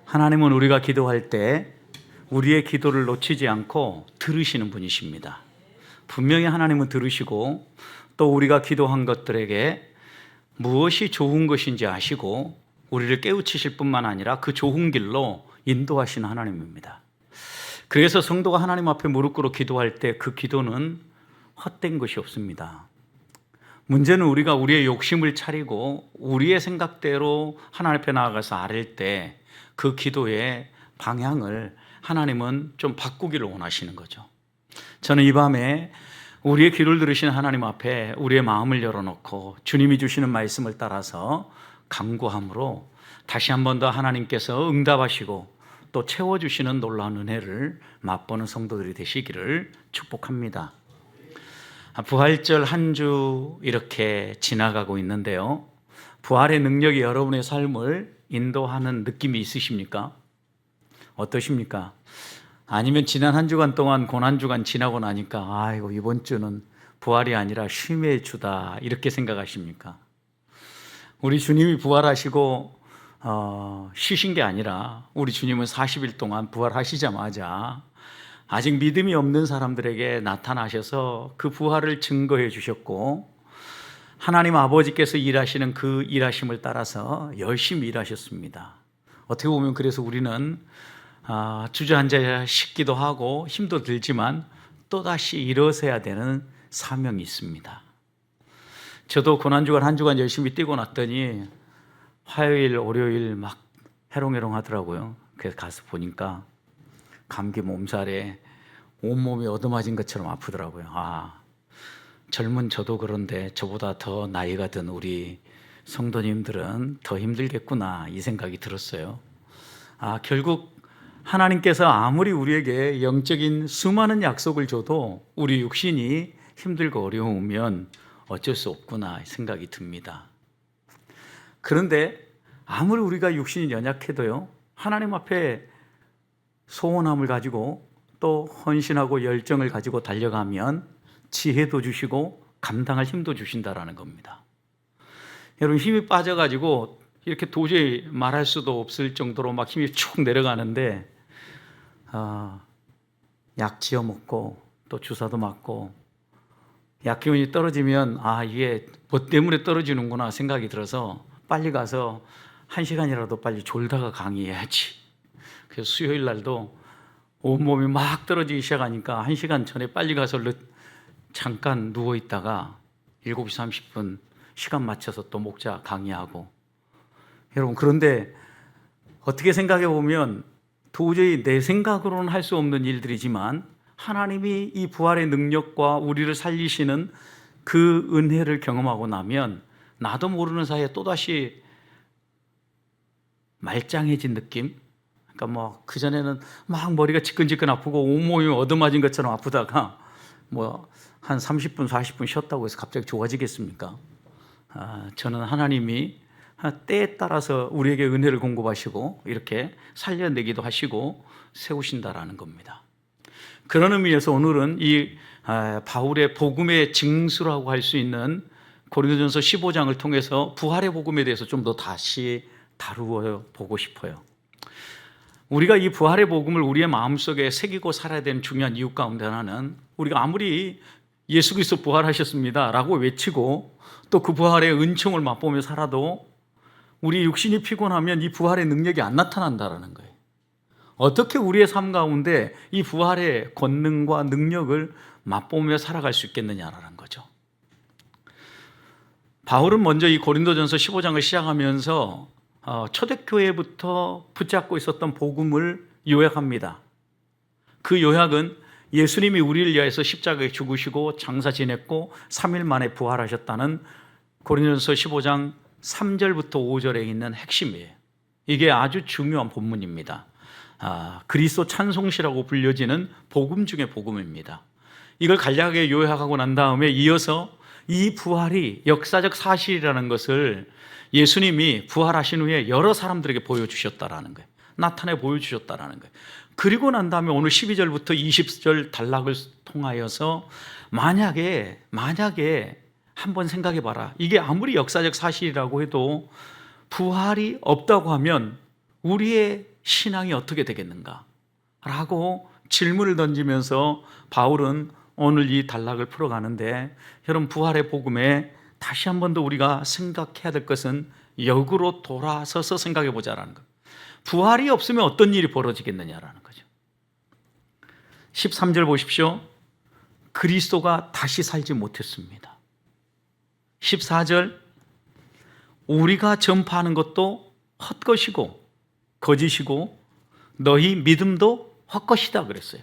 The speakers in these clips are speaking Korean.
하나님은 우리가 기도할 때 우리의 기도를 놓치지 않고 들으시는 분이십니다. 분명히 하나님은 들으시고 또 우리가 기도한 것들에게 무엇이 좋은 것인지 아시고 우리를 깨우치실 뿐만 아니라 그 좋은 길로 인도하시는 하나님입니다. 그래서 성도가 하나님 앞에 무릎 꿇어 기도할 때 그 기도는 헛된 것이 없습니다. 문제는 우리가 우리의 욕심을 차리고 우리의 생각대로 하나님 앞에 나아가서 아뢰 때 그 기도의 방향을 하나님은 좀 바꾸기를 원하시는 거죠. 저는 이 밤에 우리의 기도를 들으시는 하나님 앞에 우리의 마음을 열어놓고 주님이 주시는 말씀을 따라서 간구함으로 다시 한 번 더 하나님께서 응답하시고 또 채워주시는 놀라운 은혜를 맛보는 성도들이 되시기를 축복합니다. 부활절 한 주 이렇게 지나가고 있는데요, 부활의 능력이 여러분의 삶을 인도하는 느낌이 있으십니까? 어떠십니까? 아니면 지난 한 주간 동안 고난주간 지나고 나니까 아이고 이번 주는 부활이 아니라 쉼의 주다 이렇게 생각하십니까? 우리 주님이 부활하시고 쉬신 게 아니라 우리 주님은 40일 동안 부활하시자마자 아직 믿음이 없는 사람들에게 나타나셔서 그 부활을 증거해 주셨고 하나님 아버지께서 일하시는 그 일하심을 따라서 열심히 일하셨습니다. 어떻게 보면 그래서 우리는 주저앉아 싶기도 하고 힘도 들지만 또다시 일어서야 되는 사명이 있습니다. 저도 고난주간 한 주간 열심히 뛰고 났더니 화요일, 월요일 막 해롱해롱 하더라고요. 그래서 가서 보니까 감기 몸살에 온몸이 얻어맞은 것처럼 아프더라고요. 젊은 저도 그런데 저보다 더 나이가 든 우리 성도님들은 더 힘들겠구나 이 생각이 들었어요. 결국 하나님께서 아무리 우리에게 영적인 수많은 약속을 줘도 우리 육신이 힘들고 어려우면 어쩔 수 없구나 생각이 듭니다. 그런데 아무리 우리가 육신이 연약해도요, 하나님 앞에 소원함을 가지고 또 헌신하고 열정을 가지고 달려가면 지혜도 주시고 감당할 힘도 주신다라는 겁니다. 여러분, 힘이 빠져가지고 이렇게 도저히 말할 수도 없을 정도로 막 힘이 쭉 내려가는데 약 지어 먹고 또 주사도 맞고 약 기운이 떨어지면 이게 뭐 때문에 떨어지는구나 생각이 들어서 빨리 가서 1시간이라도 빨리 졸다가 강의해야지. 그래서 수요일 날도 온몸이 막 떨어지기 시작하니까 1시간 전에 빨리 가서 잠깐 누워있다가 7시 30분 시간 맞춰서 또 목자 강의하고. 여러분, 그런데 어떻게 생각해 보면 도저히 내 생각으로는 할 수 없는 일들이지만 하나님이 이 부활의 능력과 우리를 살리시는 그 은혜를 경험하고 나면 나도 모르는 사이에 또다시 말짱해진 느낌? 그러니까 그전에는 막 머리가 지끈지끈 아프고 온몸이 얻어맞은 것처럼 아프다가 한 30분, 40분 쉬었다고 해서 갑자기 좋아지겠습니까? 저는 하나님이 때에 따라서 우리에게 은혜를 공급하시고 이렇게 살려내기도 하시고 세우신다라는 겁니다. 그런 의미에서 오늘은 이 바울의 복음의 징수라고 할 수 있는 고린도전서 15장을 통해서 부활의 복음에 대해서 좀 더 다시 다루어 보고 싶어요. 우리가 이 부활의 복음을 우리의 마음속에 새기고 살아야 되는 중요한 이유 가운데 하나는 우리가 아무리 예수 그리스도 부활하셨습니다 라고 외치고 또 그 부활의 은총을 맛보며 살아도 우리 육신이 피곤하면 이 부활의 능력이 안 나타난다는 거예요. 어떻게 우리의 삶 가운데 이 부활의 권능과 능력을 맛보며 살아갈 수 있겠느냐라는 거죠. 바울은 먼저 이 고린도전서 15장을 시작하면서 초대교회부터 붙잡고 있었던 복음을 요약합니다. 그 요약은 예수님이 우리를 위하여서 십자가에 죽으시고 장사 지냈고 3일 만에 부활하셨다는 고린도전서 15장 3절부터 5절에 있는 핵심이에요. 이게 아주 중요한 본문입니다. 그리스도 찬송시라고 불려지는 복음 중의 복음입니다. 이걸 간략하게 요약하고 난 다음에 이어서 이 부활이 역사적 사실이라는 것을 예수님이 부활하신 후에 여러 사람들에게 보여주셨다라는 거예요. 나타내 보여주셨다라는 거예요. 그리고 난 다음에 오늘 12절부터 20절 단락을 통하여서 만약에 한번 생각해 봐라. 이게 아무리 역사적 사실이라고 해도 부활이 없다고 하면 우리의 신앙이 어떻게 되겠는가? 라고 질문을 던지면서 바울은 오늘 이 단락을 풀어가는데, 여러분, 부활의 복음에 다시 한 번 더 우리가 생각해야 될 것은 역으로 돌아서서 생각해 보자라는 것. 부활이 없으면 어떤 일이 벌어지겠느냐라는 거죠. 13절 보십시오. 그리스도가 다시 살지 못했습니다. 14절, 우리가 전파하는 것도 헛것이고 거짓이고 너희 믿음도 헛것이다 그랬어요.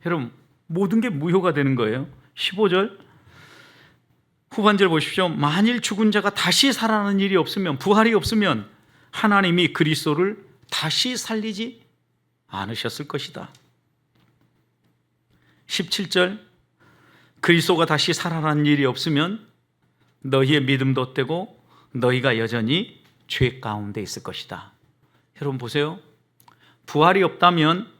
여러분, 모든 게 무효가 되는 거예요. 15절 후반절 보십시오. 만일 죽은 자가 다시 살아나는 일이 없으면, 부활이 없으면 하나님이 그리스도를 다시 살리지 않으셨을 것이다. 17절 그리스도가 다시 살아나는 일이 없으면 너희의 믿음도 헛되고 너희가 여전히 죄 가운데 있을 것이다. 여러분 보세요. 부활이 없다면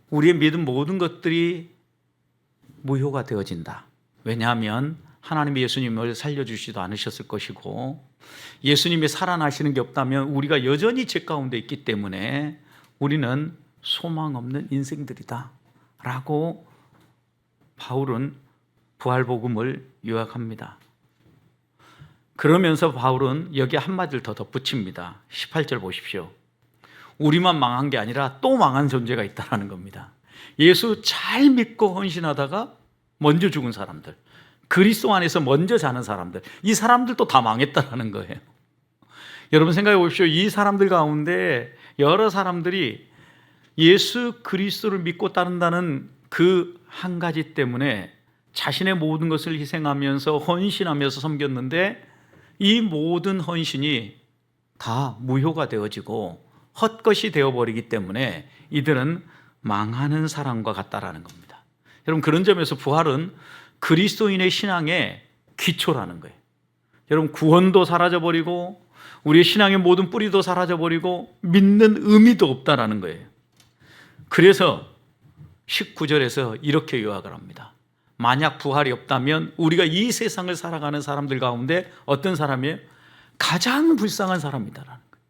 우리의 믿음 모든 것들이 무효가 되어진다. 왜냐하면 하나님이 예수님을 살려주시지도 않으셨을 것이고, 예수님이 살아나시는 게 없다면 우리가 여전히 죄 가운데 있기 때문에 우리는 소망 없는 인생들이다 라고 바울은 부활복음을 요약합니다. 그러면서 바울은 여기에 한마디를 더 덧붙입니다. 18절 보십시오. 우리만 망한 게 아니라 또 망한 존재가 있다는 겁니다. 예수 잘 믿고 헌신하다가 먼저 죽은 사람들, 그리스도 안에서 먼저 자는 사람들, 이 사람들도 다 망했다는 거예요. 여러분 생각해 보십시오. 이 사람들 가운데 여러 사람들이 예수 그리스도를 믿고 따른다는 그 한 가지 때문에 자신의 모든 것을 희생하면서 헌신하면서 섬겼는데, 이 모든 헌신이 다 무효가 되어지고 헛것이 되어버리기 때문에 이들은 망하는 사람과 같다라는 겁니다. 여러분, 그런 점에서 부활은 그리스도인의 신앙의 기초라는 거예요. 여러분, 구원도 사라져버리고 우리의 신앙의 모든 뿌리도 사라져버리고 믿는 의미도 없다라는 거예요. 그래서 19절에서 이렇게 요약을 합니다. 만약 부활이 없다면 우리가 이 세상을 살아가는 사람들 가운데 어떤 사람이에요? 가장 불쌍한 사람이다라는 거예요.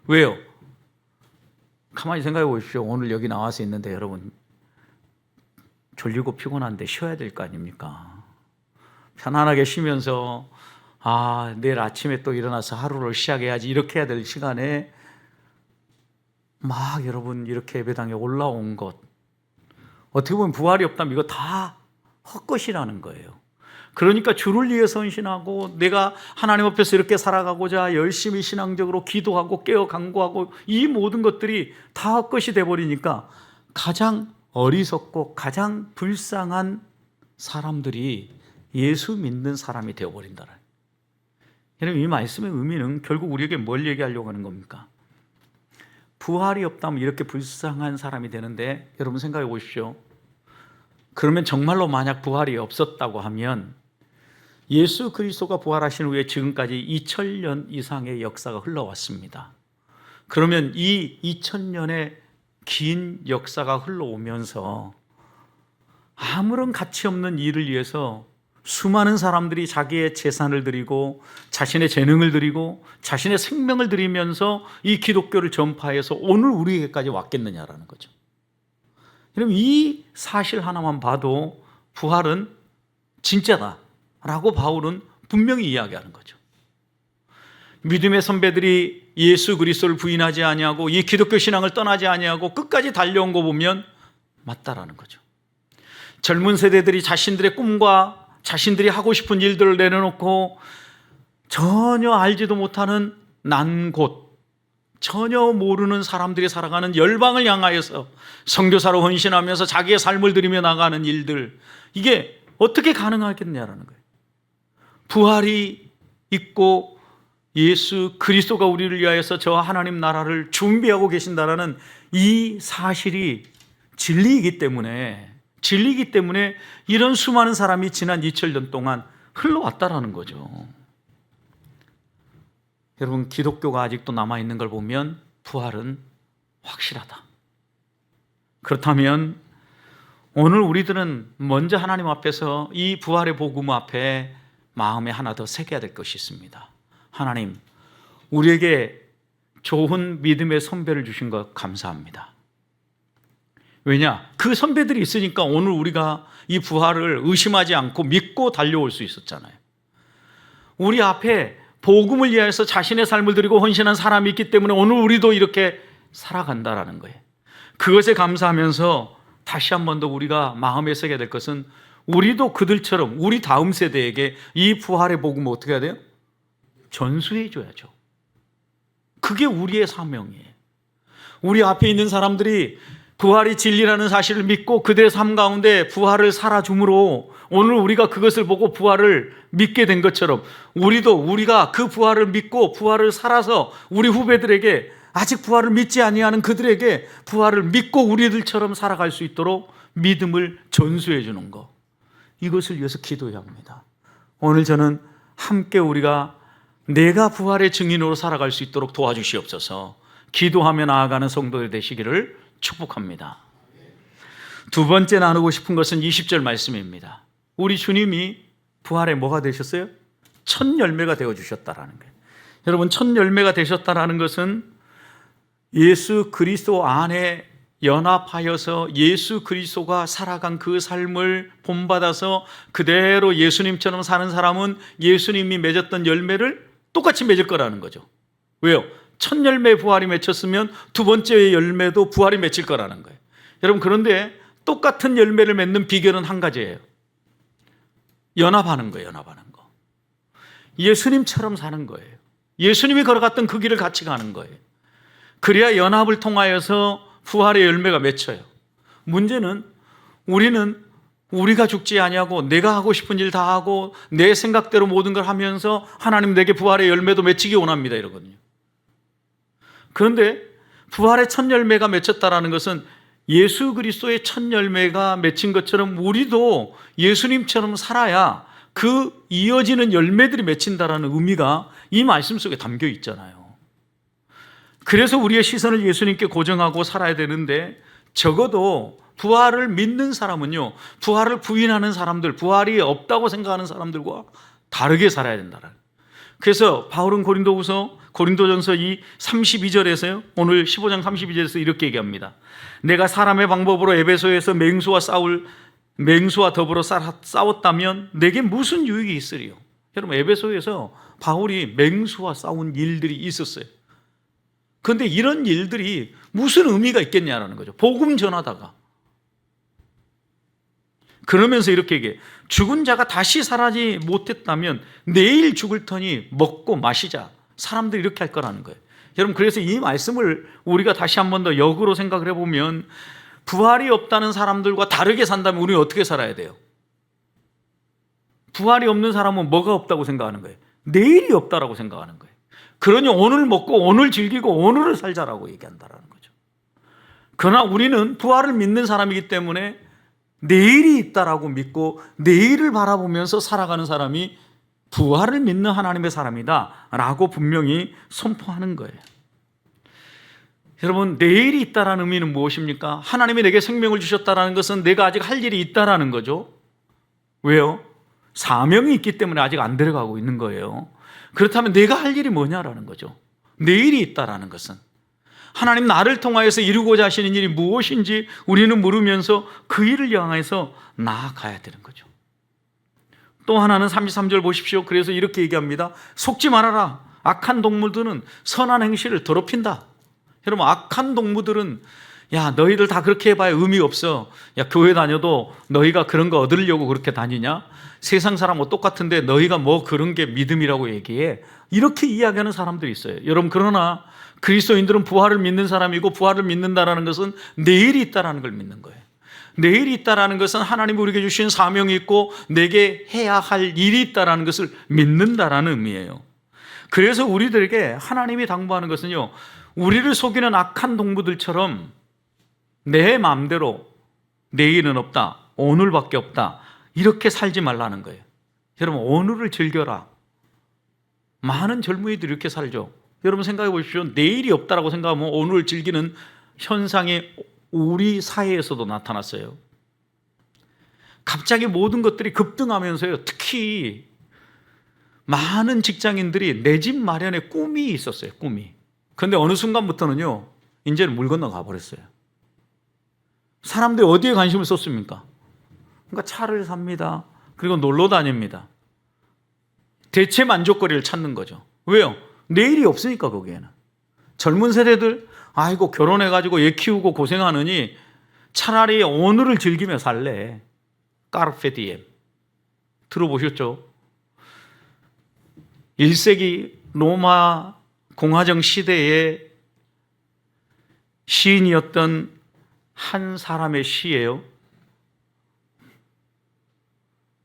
왜요? 가만히 생각해 보십시오. 오늘 여기 나와서 있는데 여러분 졸리고 피곤한데 쉬어야 될 거 아닙니까? 편안하게 쉬면서 내일 아침에 또 일어나서 하루를 시작해야지, 이렇게 해야 될 시간에 막 여러분 이렇게 예배당에 올라온 것, 어떻게 보면 부활이 없다면 이거 다 헛것이라는 거예요. 그러니까 주를 위해서 헌신하고 내가 하나님 앞에서 이렇게 살아가고자 열심히 신앙적으로 기도하고 깨어 간구하고 이 모든 것들이 다 헛것이 돼버리니까 가장 어리석고 가장 불쌍한 사람들이 예수 믿는 사람이 되어버린다는. 여러분, 이 말씀의 의미는 결국 우리에게 뭘 얘기하려고 하는 겁니까? 부활이 없다면 이렇게 불쌍한 사람이 되는데, 여러분 생각해 보십시오. 그러면 정말로 만약 부활이 없었다고 하면 예수 그리스도가 부활하신 후에 지금까지 2000년 이상의 역사가 흘러왔습니다. 그러면 이 2000년의 긴 역사가 흘러오면서 아무런 가치 없는 일을 위해서 수많은 사람들이 자기의 재산을 드리고 자신의 재능을 드리고 자신의 생명을 드리면서 이 기독교를 전파해서 오늘 우리에게까지 왔겠느냐라는 거죠. 여러분, 이 사실 하나만 봐도 부활은 진짜다라고 바울은 분명히 이야기하는 거죠. 믿음의 선배들이 예수 그리스도를 부인하지 아니하고 이 기독교 신앙을 떠나지 아니하고 끝까지 달려온 거 보면 맞다라는 거죠. 젊은 세대들이 자신들의 꿈과 자신들이 하고 싶은 일들을 내려놓고 전혀 알지도 못하는 난 곳, 전혀 모르는 사람들이 살아가는 열방을 향하여서 선교사로 헌신하면서 자기의 삶을 들이며 나가는 일들, 이게 어떻게 가능하겠냐라는 거예요. 부활이 있고 예수 그리스도가 우리를 위하여서 저 하나님 나라를 준비하고 계신다라는 이 사실이 진리이기 때문에 이런 수많은 사람이 지난 2000년 동안 흘러왔다라는 거죠. 여러분, 기독교가 아직도 남아있는 걸 보면 부활은 확실하다. 그렇다면 오늘 우리들은 먼저 하나님 앞에서 이 부활의 복음 앞에 마음에 하나 더 새겨야 될 것이 있습니다. 하나님, 우리에게 좋은 믿음의 선배를 주신 것 감사합니다. 왜냐? 그 선배들이 있으니까 오늘 우리가 이 부활을 의심하지 않고 믿고 달려올 수 있었잖아요. 우리 앞에 복음을 위해서 자신의 삶을 드리고 헌신한 사람이 있기 때문에 오늘 우리도 이렇게 살아간다라는 거예요. 그것에 감사하면서 다시 한 번 더 우리가 마음에 새게 될 것은 우리도 그들처럼 우리 다음 세대에게 이 부활의 복음을 어떻게 해야 돼요? 전수해 줘야죠. 그게 우리의 사명이에요. 우리 앞에 있는 사람들이 부활이 진리라는 사실을 믿고 그들의 삶 가운데 부활을 살아줌으로 오늘 우리가 그것을 보고 부활을 믿게 된 것처럼 우리가 그 부활을 믿고 부활을 살아서 우리 후배들에게 아직 부활을 믿지 아니하는 그들에게 부활을 믿고 우리들처럼 살아갈 수 있도록 믿음을 전수해 주는 것, 이것을 위해서 기도해야 합니다. 오늘 저는 함께 우리가 내가 부활의 증인으로 살아갈 수 있도록 도와주시옵소서. 기도하며 나아가는 성도들 되시기를 축복합니다. 두 번째 나누고 싶은 것은 20절 말씀입니다. 우리 주님이 부활에 뭐가 되셨어요? 첫 열매가 되어주셨다라는 거예요. 여러분, 첫 열매가 되셨다라는 것은 예수 그리스도 안에 연합하여서 예수 그리스도가 살아간 그 삶을 본받아서 그대로 예수님처럼 사는 사람은 예수님이 맺었던 열매를 똑같이 맺을 거라는 거죠. 왜요? 첫 열매 부활이 맺혔으면 두 번째 열매도 부활이 맺힐 거라는 거예요. 여러분, 그런데 똑같은 열매를 맺는 비결은 한 가지예요. 연합하는 거예요. 연합하는 거. 예수님처럼 사는 거예요. 예수님이 걸어갔던 그 길을 같이 가는 거예요. 그래야 연합을 통하여서 부활의 열매가 맺혀요. 문제는 우리는 우리가 죽지 아니하고 내가 하고 싶은 일 다 하고 내 생각대로 모든 걸 하면서 하나님 내게 부활의 열매도 맺히기 원합니다 이러거든요. 그런데 부활의 첫 열매가 맺혔다라는 것은 예수 그리스도의 첫 열매가 맺힌 것처럼 우리도 예수님처럼 살아야 그 이어지는 열매들이 맺힌다라는 의미가 이 말씀 속에 담겨 있잖아요. 그래서 우리의 시선을 예수님께 고정하고 살아야 되는데, 적어도 부활을 믿는 사람은요, 부활을 부인하는 사람들, 부활이 없다고 생각하는 사람들과 다르게 살아야 된다는. 그래서 바울은 고린도전서 이 32절에서요, 오늘 15장 32절에서 이렇게 얘기합니다. 내가 사람의 방법으로 에베소에서 맹수와 더불어 싸웠다면 내게 무슨 유익이 있으리요? 여러분, 에베소에서 바울이 맹수와 싸운 일들이 있었어요. 그런데 이런 일들이 무슨 의미가 있겠냐라는 거죠. 복음 전하다가. 그러면서 이렇게 얘기해. 죽은 자가 다시 살아지 못했다면 내일 죽을 터니 먹고 마시자. 사람들이 이렇게 할 거라는 거예요. 여러분, 그래서 이 말씀을 우리가 다시 한 번 더 역으로 생각을 해보면, 부활이 없다는 사람들과 다르게 산다면 우리는 어떻게 살아야 돼요? 부활이 없는 사람은 뭐가 없다고 생각하는 거예요? 내일이 없다라고 생각하는 거예요. 그러니 오늘 먹고 오늘 즐기고 오늘을 살자라고 얘기한다라는 거죠. 그러나 우리는 부활을 믿는 사람이기 때문에 내일이 있다라고 믿고 내일을 바라보면서 살아가는 사람이 부활을 믿는 하나님의 사람이다 라고 분명히 선포하는 거예요. 여러분, 내일이 있다라는 의미는 무엇입니까? 하나님이 내게 생명을 주셨다라는 것은 내가 아직 할 일이 있다라는 거죠. 왜요? 사명이 있기 때문에 아직 안 들어가고 있는 거예요. 그렇다면 내가 할 일이 뭐냐라는 거죠. 내일이 있다라는 것은 하나님 나를 통하여서 이루고자 하시는 일이 무엇인지 우리는 물으면서 그 일을 향해서 나아가야 되는 거죠. 또 하나는 33절 보십시오. 그래서 이렇게 얘기합니다. 속지 말아라. 악한 동물들은 선한 행실을 더럽힌다. 여러분, 악한 동물들은 야, 너희들 다 그렇게 해봐야 의미 없어. 야, 교회 다녀도 너희가 그런 거 얻으려고 그렇게 다니냐? 세상 사람과 똑같은데 너희가 뭐 그런 게 믿음이라고 얘기해. 이렇게 이야기하는 사람들이 있어요. 여러분, 그러나 그리스도인들은 부활을 믿는 사람이고, 부활을 믿는다라는 것은 내일이 있다라는 걸 믿는 거예요. 내일이 있다라는 것은 하나님이 우리에게 주신 사명이 있고 내게 해야 할 일이 있다라는 것을 믿는다라는 의미예요. 그래서 우리들에게 하나님이 당부하는 것은요, 우리를 속이는 악한 동무들처럼 내 마음대로 내일은 없다, 오늘밖에 없다, 이렇게 살지 말라는 거예요. 여러분, 오늘을 즐겨라. 많은 젊은이들이 이렇게 살죠. 여러분, 생각해 보십시오. 내일이 없다라고 생각하면 오늘을 즐기는 현상이 우리 사회에서도 나타났어요. 갑자기 모든 것들이 급등하면서요, 특히 많은 직장인들이 내 집 마련에 꿈이 있었어요. 꿈이. 그런데 어느 순간부터는요, 이제는 물 건너 가버렸어요. 사람들이 어디에 관심을 쏟습니까? 그러니까 차를 삽니다. 그리고 놀러 다닙니다. 대체 만족거리를 찾는 거죠. 왜요? 내일이 없으니까 거기에는. 젊은 세대들 아이고 결혼해가지고 애 키우고 고생하느니 차라리 오늘을 즐기며 살래. 까르페 디엠. 들어보셨죠? 1세기 로마 공화정 시대의 시인이었던 한 사람의 시예요.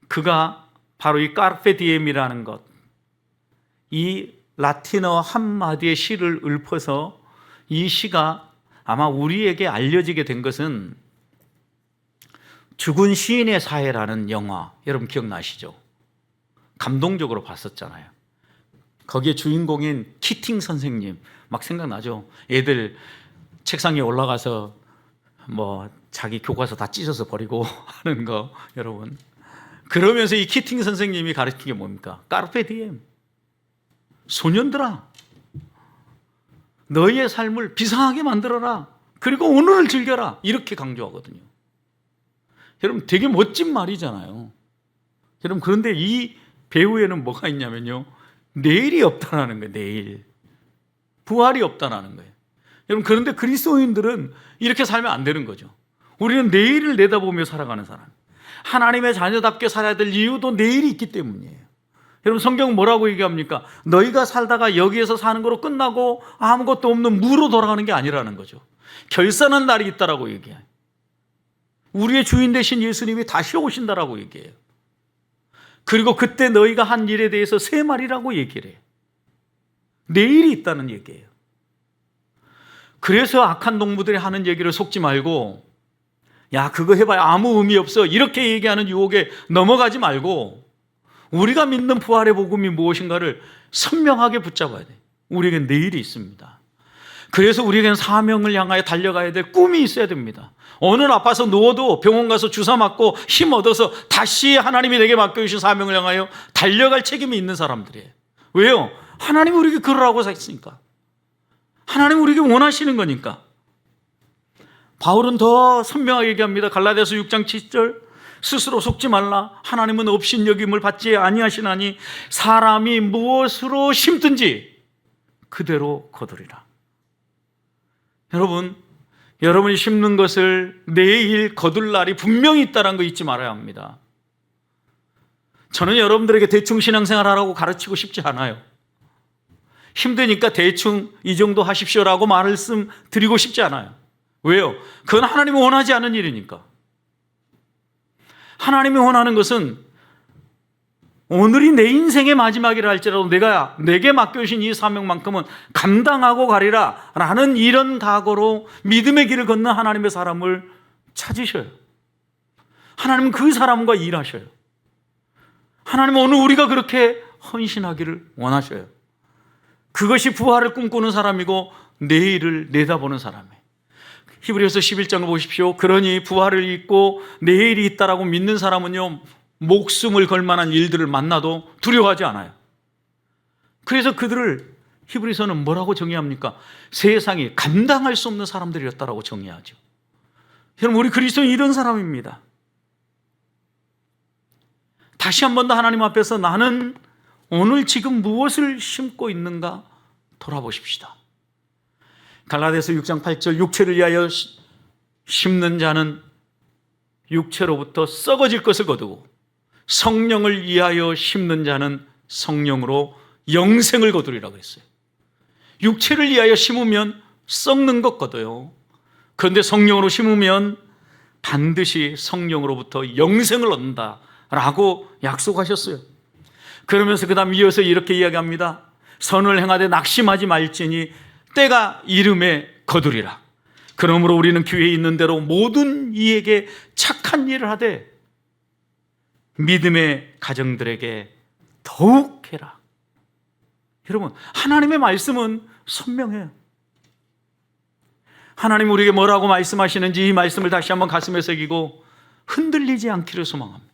그가 바로 이 까르페 디엠이라는 것, 이 라틴어 한마디의 시를 읊어서 이 시가 아마 우리에게 알려지게 된 것은 죽은 시인의 사회라는 영화, 여러분 기억나시죠? 감동적으로 봤었잖아요. 거기에 주인공인 키팅 선생님 막 생각나죠? 애들 책상 위에 올라가서 뭐 자기 교과서 다 찢어서 버리고 하는 거, 여러분. 그러면서 이 키팅 선생님이 가르친 게 뭡니까? 까르페 디엠. 소년들아, 너희의 삶을 비상하게 만들어라. 그리고 오늘을 즐겨라. 이렇게 강조하거든요. 여러분 되게 멋진 말이잖아요. 여러분 그런데 이 배우에는 뭐가 있냐면요, 내일이 없다라는 거예요. 내일. 부활이 없다라는 거예요. 여러분 그런데 그리스도인들은 이렇게 살면 안 되는 거죠. 우리는 내일을 내다보며 살아가는 사람, 하나님의 자녀답게 살아야 될 이유도 내일이 있기 때문이에요. 여러분 성경 뭐라고 얘기합니까? 너희가 살다가 여기에서 사는 거로 끝나고 아무것도 없는 무로 돌아가는 게 아니라는 거죠. 결산한 날이 있다라고 얘기해요. 우리의 주인 되신 예수님이 다시 오신다라고 얘기해요. 그리고 그때 너희가 한 일에 대해서 새 말이라고 얘기를 해요. 내일이 있다는 얘기예요. 그래서 악한 농부들이 하는 얘기를 속지 말고, 야 그거 해봐야 아무 의미 없어, 이렇게 얘기하는 유혹에 넘어가지 말고 우리가 믿는 부활의 복음이 무엇인가를 선명하게 붙잡아야 돼. 우리에겐 내일이 있습니다. 그래서 우리에겐 사명을 향하여 달려가야 될 꿈이 있어야 됩니다. 오늘 아파서 누워도 병원 가서 주사 맞고 힘 얻어서 다시 하나님이 내게 맡겨주신 사명을 향하여 달려갈 책임이 있는 사람들이에요. 왜요? 하나님이 우리에게 그러라고 했으니까. 하나님이 우리에게 원하시는 거니까. 바울은 더 선명하게 얘기합니다. 갈라디아서 6장 7절, 스스로 속지 말라. 하나님은 업신여김을 받지 아니하시나니 사람이 무엇으로 심든지 그대로 거두리라. 여러분, 여러분이 심는 것을 내일 거둘 날이 분명히 있다는 거 잊지 말아야 합니다. 저는 여러분들에게 대충 신앙생활 하라고 가르치고 싶지 않아요. 힘드니까 대충 이 정도 하십시오라고 말씀 드리고 싶지 않아요. 왜요? 그건 하나님이 원하지 않은 일이니까. 하나님이 원하는 것은 오늘이 내 인생의 마지막이라 할지라도 내게 맡겨주신 이 사명만큼은 감당하고 가리라 라는 이런 각오로 믿음의 길을 걷는 하나님의 사람을 찾으셔요. 하나님은 그 사람과 일하셔요. 하나님은 오늘 우리가 그렇게 헌신하기를 원하셔요. 그것이 부활을 꿈꾸는 사람이고 내일을 내다보는 사람이에요. 히브리서 11장을 보십시오. 그러니 부활을 잊고 내일이 있다라고 믿는 사람은요, 목숨을 걸 만한 일들을 만나도 두려워하지 않아요. 그래서 그들을 히브리서는 뭐라고 정의합니까? 세상이 감당할 수 없는 사람들이었다라고 정의하죠. 여러분, 우리 그리스도는 이런 사람입니다. 다시 한 번 더 하나님 앞에서 나는 오늘 지금 무엇을 심고 있는가 돌아보십시다. 갈라디아서 6장 8절, 육체를 위하여 심는 자는 육체로부터 썩어질 것을 거두고 성령을 위하여 심는 자는 성령으로 영생을 거두리라고 했어요. 육체를 위하여 심으면 썩는 것 거둬요. 그런데 성령으로 심으면 반드시 성령으로부터 영생을 얻는다라고 약속하셨어요. 그러면서 그 다음 이어서 이렇게 이야기합니다. 선을 행하되 낙심하지 말지니 때가 이름에 거두리라. 그러므로 우리는 기회에 있는 대로 모든 이에게 착한 일을 하되 믿음의 가정들에게 더욱 해라. 여러분, 하나님의 말씀은 선명해요. 하나님 우리에게 뭐라고 말씀하시는지 이 말씀을 다시 한번 가슴에 새기고 흔들리지 않기를 소망합니다.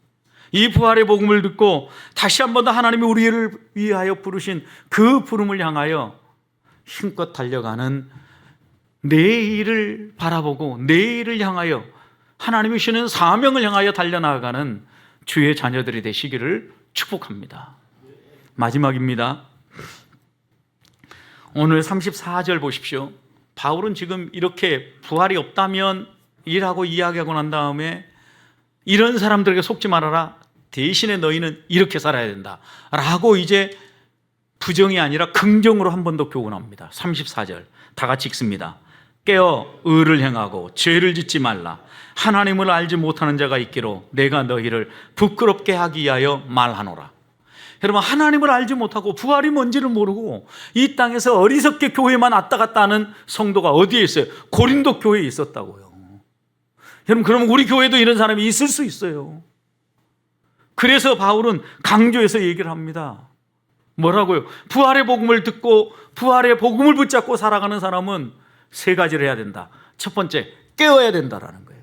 이 부활의 복음을 듣고 다시 한번 더 하나님이 우리를 위하여 부르신 그 부름을 향하여 힘껏 달려가는 내일을 바라보고 내일을 향하여 하나님이 주시는 사명을 향하여 달려나가는 주의 자녀들이 되시기를 축복합니다. 마지막입니다. 오늘 34절 보십시오. 바울은 지금 이렇게 부활이 없다면 이라고 이야기하고 난 다음에 이런 사람들에게 속지 말아라. 대신에 너희는 이렇게 살아야 된다 라고 이제 부정이 아니라 긍정으로 한 번 더 교훈합니다. 34절 다 같이 읽습니다. 깨어 의를 행하고 죄를 짓지 말라. 하나님을 알지 못하는 자가 있기로 내가 너희를 부끄럽게 하기 위하여 말하노라. 여러분, 하나님을 알지 못하고 부활이 뭔지를 모르고 이 땅에서 어리석게 교회만 왔다 갔다 하는 성도가 어디에 있어요? 고린도 교회에 있었다고요. 여러분, 그러면 우리 교회도 이런 사람이 있을 수 있어요. 그래서 바울은 강조해서 얘기를 합니다. 뭐라고요? 부활의 복음을 듣고 부활의 복음을 붙잡고 살아가는 사람은 세 가지를 해야 된다. 첫 번째, 깨어야 된다라는 거예요.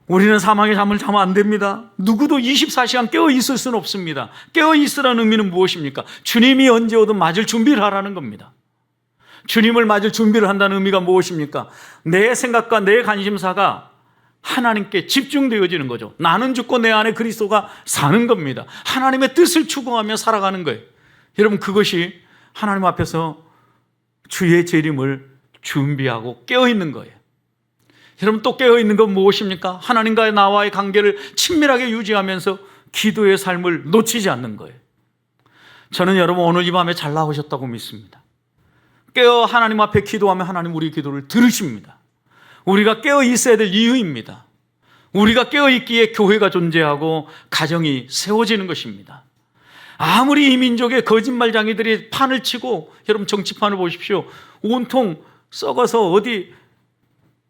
우리는 사망의 잠을 자면 안 됩니다. 누구도 24시간 깨어 있을 수는 없습니다. 깨어 있으라는 의미는 무엇입니까? 주님이 언제 오든 맞을 준비를 하라는 겁니다. 주님을 맞을 준비를 한다는 의미가 무엇입니까? 내 생각과 내 관심사가 하나님께 집중되어지는 거죠. 나는 죽고 내 안에 그리스도가 사는 겁니다. 하나님의 뜻을 추구하며 살아가는 거예요. 여러분, 그것이 하나님 앞에서 주의 재림을 준비하고 깨어있는 거예요. 여러분, 또 깨어있는 건 무엇입니까? 하나님과의 나와의 관계를 친밀하게 유지하면서 기도의 삶을 놓치지 않는 거예요. 저는 여러분 오늘 이 밤에 잘 나오셨다고 믿습니다. 깨어 하나님 앞에 기도하면 하나님 우리 기도를 들으십니다. 우리가 깨어 있어야 될 이유입니다. 우리가 깨어 있기에 교회가 존재하고 가정이 세워지는 것입니다. 아무리 이 민족의 거짓말장이들이 판을 치고, 여러분 정치판을 보십시오. 온통 썩어서 어디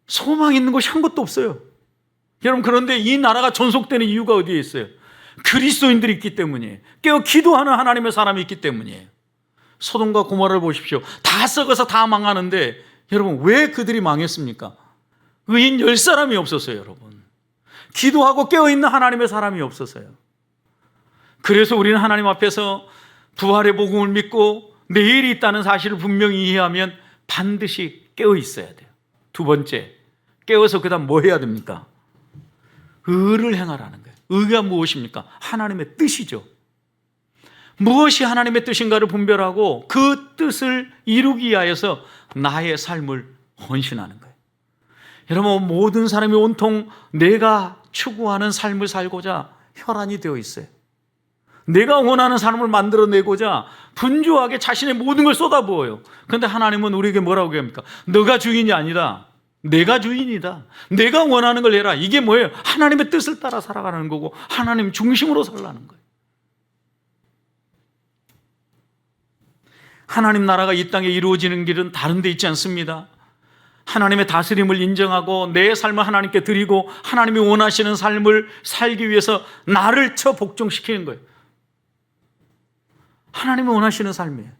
소망 있는 곳이 한 곳도 없어요. 여러분, 그런데 이 나라가 존속되는 이유가 어디에 있어요? 그리스도인들이 있기 때문이에요. 깨어 기도하는 하나님의 사람이 있기 때문이에요. 소돔과 고모라를 보십시오. 다 썩어서 다 망하는데 여러분, 왜 그들이 망했습니까? 의인 10사람이 없었어요. 여러분, 기도하고 깨어있는 하나님의 사람이 없었어요. 그래서 우리는 하나님 앞에서 부활의 복음을 믿고 내일이 있다는 사실을 분명히 이해하면 반드시 깨어 있어야 돼요. 두 번째, 깨어서 그 다음 뭐 해야 됩니까? 의를 행하라는 거예요. 의가 무엇입니까? 하나님의 뜻이죠. 무엇이 하나님의 뜻인가를 분별하고 그 뜻을 이루기 위하여서 나의 삶을 헌신하는 거예요. 여러분, 모든 사람이 온통 내가 추구하는 삶을 살고자 혈안이 되어 있어요. 내가 원하는 삶을 만들어내고자 분주하게 자신의 모든 걸 쏟아부어요. 그런데 하나님은 우리에게 뭐라고 합니까? 너가 주인이 아니라 내가 주인이다. 내가 원하는 걸 해라. 이게 뭐예요? 하나님의 뜻을 따라 살아가는 거고 하나님 중심으로 살라는 거예요. 하나님 나라가 이 땅에 이루어지는 길은 다른 데 있지 않습니다. 하나님의 다스림을 인정하고 내 삶을 하나님께 드리고 하나님이 원하시는 삶을 살기 위해서 나를 복종시키는 거예요. 하나님이 원하시는 삶이에요.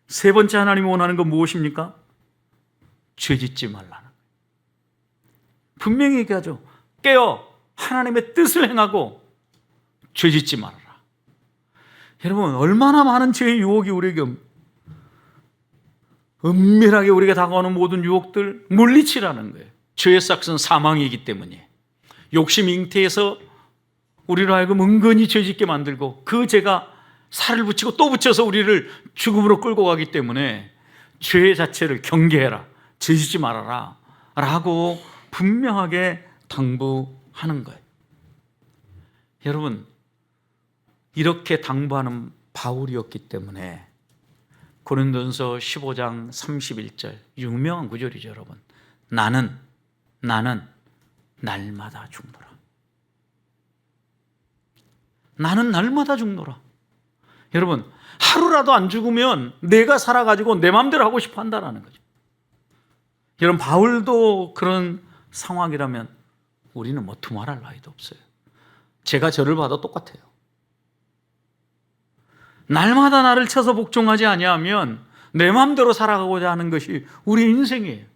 세 번째, 하나님이 원하는 건 무엇입니까? 죄짓지 말라는 거예요. 분명히 얘기하죠. 깨어 하나님의 뜻을 행하고 죄짓지 말아라. 여러분, 얼마나 많은 죄의 유혹이 우리에게 은밀하게 우리가 다가오는 모든 유혹들 물리치라는 거예요. 죄의 싹은 사망이기 때문에 욕심 잉태해서 우리로 하여금 은근히 죄짓게 만들고 그 죄가 살을 붙이고 또 붙여서 우리를 죽음으로 끌고 가기 때문에 죄 자체를 경계해라, 죄짓지 말아라 라고 분명하게 당부하는 거예요. 여러분, 이렇게 당부하는 바울이었기 때문에 고린도전서 15장 31절 유명한 구절이죠. 여러분, 나는 날마다 죽노라. 나는 날마다 죽노라. 여러분, 하루라도 안 죽으면 내가 살아가지고 내 마음대로 하고 싶어 한다는 거죠. 여러분, 바울도 그런 상황이라면 우리는 뭐 두말할 나위도 없어요. 제가 저를 봐도 똑같아요. 날마다 나를 쳐서 복종하지 아니하면 내 마음대로 살아가고자 하는 것이 우리 인생이에요.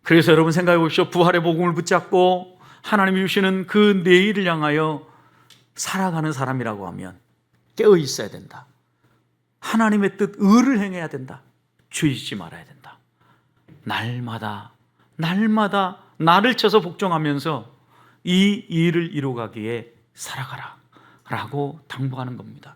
그래서 여러분 생각해 보십시오. 부활의 복음을 붙잡고 하나님이 주시는 그 내일을 향하여 살아가는 사람이라고 하면 깨어 있어야 된다. 하나님의 뜻, 의를 행해야 된다. 죄짓지 말아야 된다. 날마다 나를 쳐서 복종하면서 이 일을 이루가기에 살아가라 라고 당부하는 겁니다.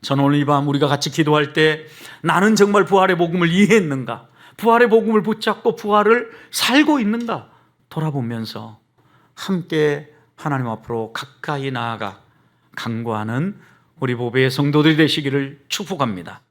저는 오늘 이 밤 우리가 같이 기도할 때 나는 정말 부활의 복음을 이해했는가, 부활의 복음을 붙잡고 부활을 살고 있는가 돌아보면서 함께 하나님 앞으로 가까이 나아가 간구하는 우리 보배의 성도들이 되시기를 축복합니다.